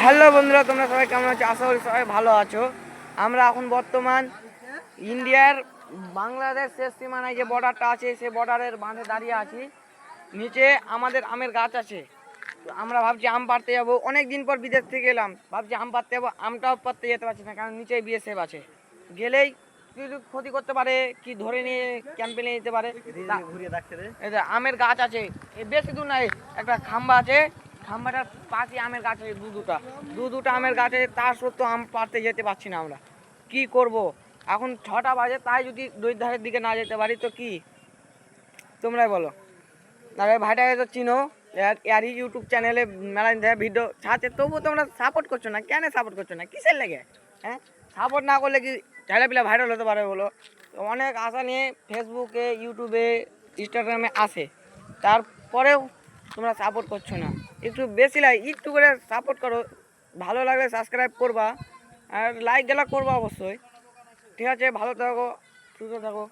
Hello বন্ধুরা, তোমরা সবাই কেমন আছো? আশা করি সবাই ভালো আছো। আমরা এখন বর্তমান ইন্ডিয়ার বাংলাদেশ শেষ সীমানায় যে বর্ডারটা আছে সেই বর্ডারের বাঁধে দাঁড়িয়ে আছি। নিচে আমাদের আমের গাছ আছে, তো আমরা ভাবছি আম পাড়তে যাবো। অনেক দিন পর বিদেশ থেকে এলাম, ভাবছি আম পাড়তে যাবো। আমটাও পাড়তে যেতে পারছি না, কারণ নিচে বিএসএফ আছে। গেলেই কিছু ক্ষতি করতে পারে, কি ধরে নিয়ে ক্যাম্পে নিয়ে যেতে পারে। আমের গাছ আছে, বেশি দূর নাই, একটা খাম্বা আছে, খাম্বাটার পাশে আমের গাছ আছে দু দুটা আমের গাছ আছে। তার সত্ত্বেও আম পাড়তে যেতে পারছি না। আমরা কি করব? এখন 6টা বাজে, তাই যদি নদীর ধারের দিকে না যেতে পারি তো কি, তোমরাই বলো। আর এই ভাইটাকে তো চিনো, ইয়ারই ইউটিউব চ্যানেলে মেলা ভিডিও ছাড়ছে, তবুও তোমরা সাপোর্ট করছো না। কেন সাপোর্ট করছো না? কিসের লেগে? হ্যাঁ, সাপোর্ট না করলে কি ছেলেপিলা ভাইরাল হতে পারে বলো? অনেক আশা নিয়ে ফেসবুকে, ইউটিউবে, ইনস্টাগ্রামে আসে, তারপরেও তোমরা সাপোর্ট করছো না। একটু বেশি একটু করে সাপোর্ট করো। ভালো লাগলে সাবস্ক্রাইব করবা, আর লাইক গেলা করবা অবশ্যই। ঠিক আছে, ভালো থাকো, সুস্থ থাকো।